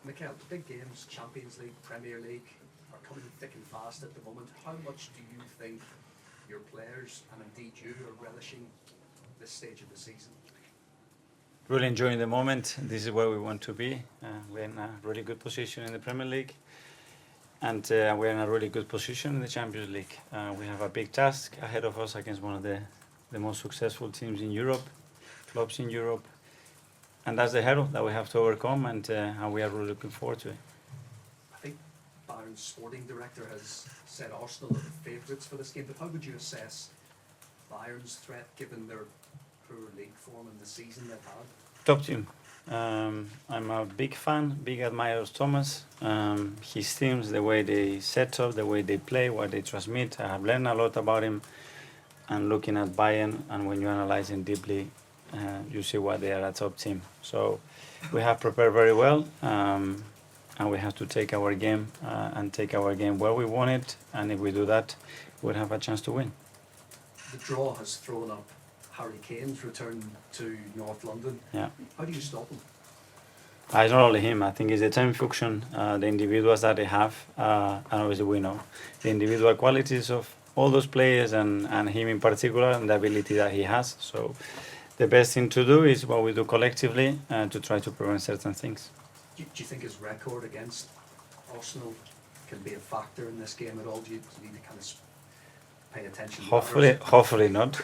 Mikel, the big games, Champions League, Premier League, are coming thick and fast at the moment. How much do you think your players, and indeed you, are relishing this stage of the season? Really enjoying the moment. This is where we want to be. We're in a really good position in the Premier League, and we're in a really good position in the Champions League. We have a big task ahead of us against one of the most successful teams in Europe, clubs in Europe, and that's the hurdle that we have to overcome, and we are really looking forward to it. I think Bayern's sporting director has said Arsenal are the favourites for this game, but how would you assess Bayern's threat given their poor league form in the season they've had? Top team. I'm a big fan, big admirer of Thomas. His teams, the way they set up, the way they play, what they transmit. I have learned a lot about him. And looking at Bayern, and when you analyze him deeply, you see why they are a top team. So we have prepared very well, and we have to take our game where we want it. And if we do that, we'll have a chance to win. The draw has thrown up Harry Kane's return to North London. Yeah. How do you stop him? It's not only him. I think it's the team function, the individuals that they have, and obviously we know the individual qualities of all those players and him in particular, and the ability that he has. So the best thing to do is what we do collectively to try to prevent certain things. Do you think his record against Arsenal can be a factor in this game at all? Do you need to kind of pay attention to Hopefully not.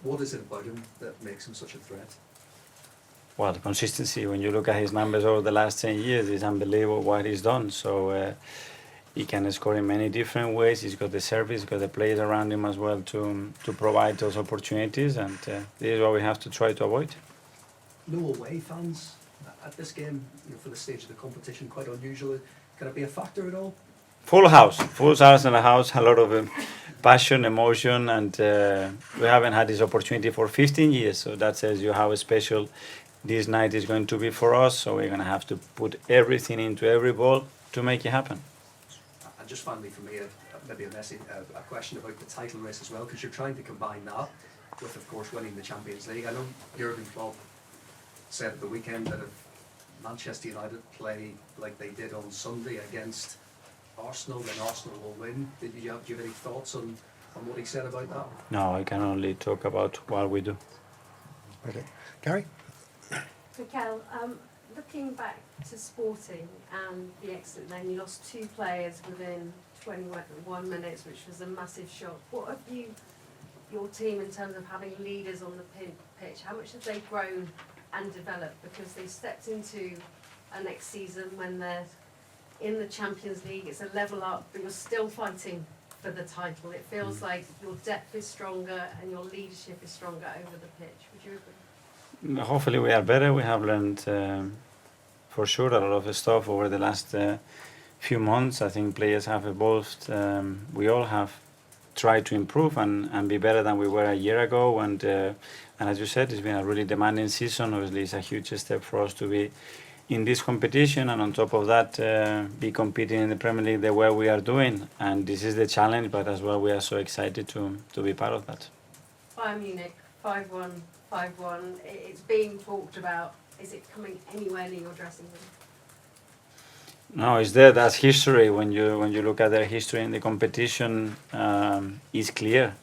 What is it about him that makes him such a threat? Well, the consistency. When you look at his numbers over the last 10 years, it's unbelievable what he's done. So he can score in many different ways. He's got the service, he's got the players around him as well to provide those opportunities, and this is what we have to try to avoid. No away fans at this game, for the stage of the competition, quite unusual. Can it be a factor at all? Full house in the house, a lot of passion, emotion, and we haven't had this opportunity for 15 years, so that says you how special this night is going to be for us. So we're going to have to put everything into every ball to make it happen. And just finally for me, maybe a question about the title race as well, because you're trying to combine that with, of course, winning the Champions League. I know Jurgen Klopp said at the weekend that if Manchester United play like they did on Sunday against Arsenal, then Arsenal will win. Do you have any thoughts on what he said about that? No, I can only talk about what we do. Okay. Gary? Mikel, looking back to Sporting and the exit, then you lost 2 players within 21 minutes, which was a massive shock. What have your team, in terms of having leaders on the pitch, how much have they grown and developed? Because they stepped into a next season when they're in the Champions League, it's a level up, but you're still fighting for the title. It feels like your depth is stronger and your leadership is stronger over the pitch. Would you agree? Hopefully we are better. We have learned for sure a lot of stuff over the last few months. I think players have evolved. We all have tried to improve and be better than we were a year ago. And as you said, it's been a really demanding season. Obviously, it's a huge step for us to be in this competition, and on top of that, be competing in the Premier League the way we are doing. And this is the challenge, but as well, we are so excited to be part of that. Bayern Munich, 5-1, 5-1. It's being talked about. Is it coming anywhere near your dressing room? No, it's there. That's history. When you look at their history in the competition, it's clear.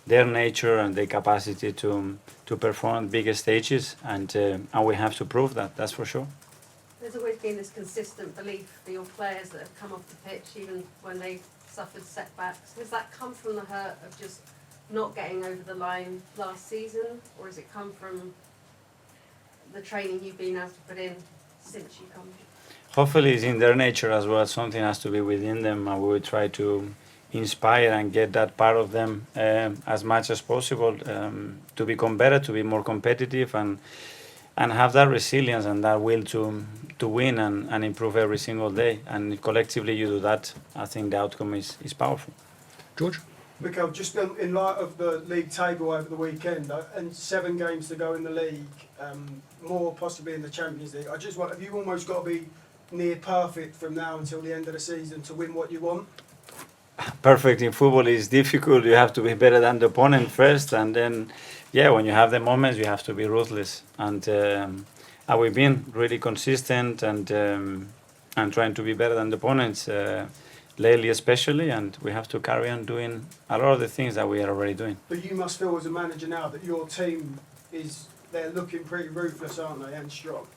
Their nature and their capacity to perform bigger stages, and we have to prove that. That's for sure. There's always been this consistent belief for your players that have come off the pitch, even when they've suffered setbacks. Has that come from the hurt of just not getting over the line last season, or has it come from the training you've been able to put in since you come? Hopefully, it's in their nature as well. Something has to be within them, and we will try to inspire and get that part of them as much as possible to become better, to be more competitive, and have that resilience and that will to win and improve every single day. And if collectively you do that, I think the outcome is powerful. George? Mikel, just in light of the league table over the weekend and 7 games to go in the league, more possibly in the Champions League, I just wonder, have you almost got to be near perfect from now until the end of the season to win what you want? Perfect in football is difficult. You have to be better than the opponent first, and then, when you have the moments, you have to be ruthless. And we've been really consistent and trying to be better than the opponents lately, especially. And we have to carry on doing a lot of the things that we are already doing. But you must feel as a manager now that your team they're looking pretty ruthless, aren't they, and strong?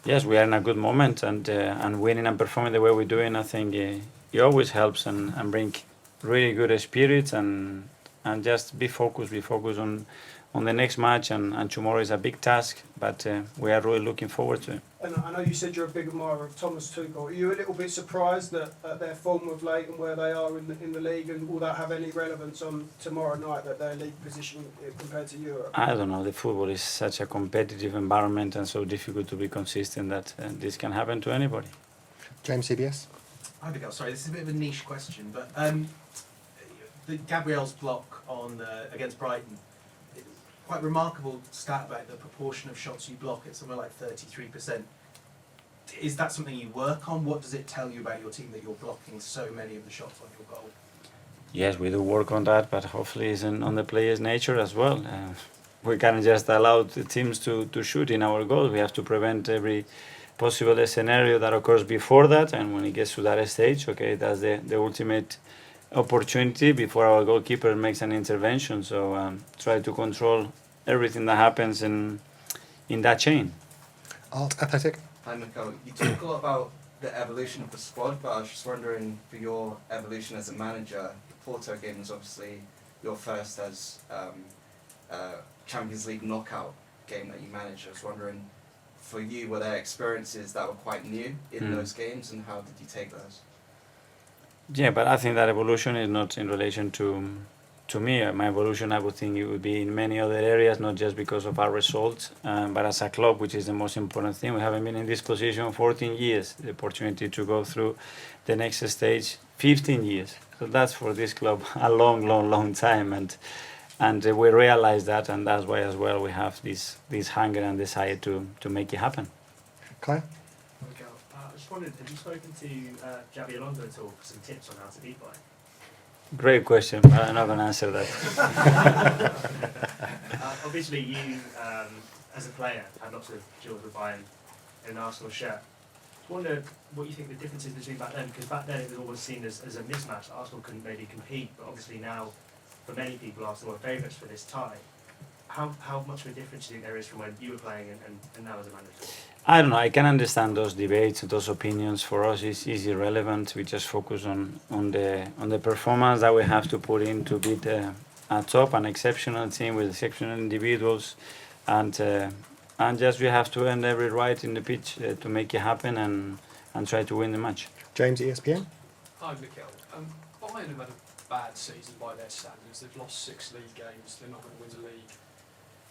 Yes, we are in a good moment, and winning and performing the way we're doing, I think it always helps and bring really good spirits and just be focused on the next match, and tomorrow is a big task, but we are really looking forward to it. And I know you said you're a big admirer of Thomas Tuchel. Are you a little bit surprised that their form of late and where they are in the league, and will that have any relevance on tomorrow night, that their league position compared to Europe? I don't know, the football is such a competitive environment and so difficult to be consistent that this can happen to anybody. James, CBS. Hi, Miguel. Sorry, this is a bit of a niche question, but the Gabriel's block on against Brighton, quite remarkable stat about the proportion of shots you block. It's somewhere like 33%. Is that something you work on? What does it tell you about your team that you're blocking so many of the shots on your goal? Yes, we do work on that, but hopefully it's on the players' nature as well. We can't just allow the teams to shoot in our goal. We have to prevent every possible scenario that occurs before that, and when it gets to that stage, okay, that's the ultimate opportunity before our goalkeeper makes an intervention. So try to control everything that happens in that chain. Art Athletic. Hi, Mikel. You talk a lot about the evolution of the squad, but I was just wondering, for your evolution as a manager, the Porto game was obviously your first as Champions League knockout game that you managed. I was wondering, for you, were there experiences that were quite new in those games, and how did you take those? Yeah, but I think that evolution is not in relation to me. My evolution, I would think it would be in many other areas, not just because of our results, but as a club, which is the most important thing. We haven't been in this position 14 years, the opportunity to go through the next stage 15 years. So that's for this club a long, long, long time, and we realize that, and that's why as well we have this hunger and desire to make it happen. Claire. Miguel, I just wondered, have you spoken to Xabi Alonso at all for some tips on how to beat Bayern? Great question, but I'm not going to answer that. Obviously, you, as a player, had lots of duels with Bayern in an Arsenal shirt. I wonder what you think the difference is between back then, because back then it was always seen as a mismatch. Arsenal couldn't really compete, but obviously now, for many people, Arsenal are favourites for this tie. How much of a difference do you think there is from when you were playing and now as a manager? I don't know. I can understand those debates, those opinions. For us, it's irrelevant. We just focus on the performance that we have to put in to beat a top, an exceptional team with exceptional individuals, and just we have to earn every right in the pitch to make it happen and try to win the match. James, ESPN. Hi, Mikel. Bayern have had a bad season by their standards. They've lost 6 league games. They're not going to win the league.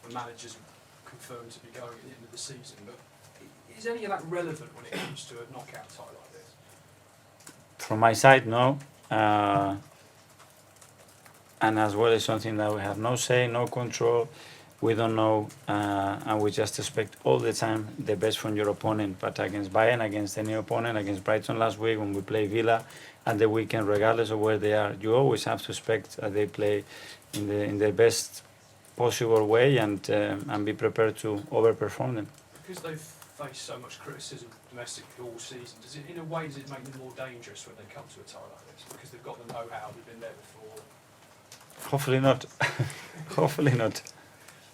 The manager's confirmed to be going at the end of the season. But is any of that relevant when it comes to a knockout tie like this? From my side, no. And as well, it's something that we have no say, no control. We don't know, and we just expect all the time the best from your opponent. But against Bayern, against any opponent, against Brighton last week when we play Villa at the weekend, regardless of where they are, you always have to expect that they play in the best possible way and be prepared to overperform them. Because they've faced so much criticism domestically all season, in a way, does it make them more dangerous when they come to a tie like this? Because they've got the know-how, they've been there before. Hopefully not. Hopefully not.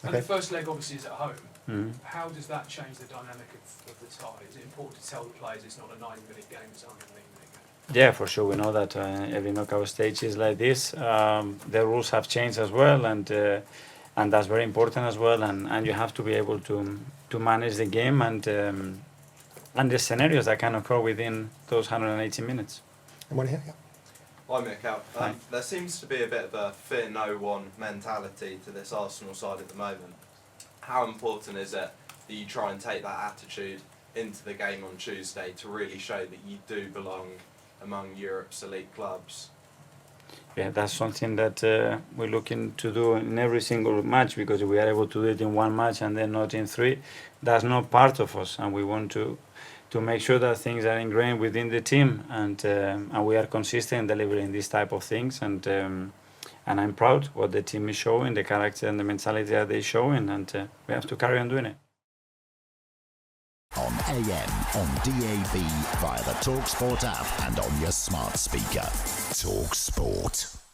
And Okay. the first leg obviously is at home. Mhm. How does that change the dynamic of the tie? Is it important to tell the players it's not a 90-minute game, it's a 100-minute game? Yeah, for sure. We know that every knockout stage is like this. The rules have changed as well, and that's very important as well. And you have to be able to manage the game and the scenarios that can occur within those 180 minutes. Anyone here? Yeah. Hi, Mikel. Hi. There seems to be a bit of a fear no one mentality to this Arsenal side at the moment. How important is it that you try and take that attitude into the game on Tuesday to really show that you do belong among Europe's elite clubs? Yeah, that's something that we're looking to do in every single match, because if we are able to do it in one match and then not in 3, that's not part of us, and we want to make sure that things are ingrained within the team, and we are consistent in delivering these type of things, and I'm proud what the team is showing, the character and the mentality that they're showing, and we have to carry on doing it. AM, on DAB, via the talkSPORT app and on your smart speaker. talkSPORT.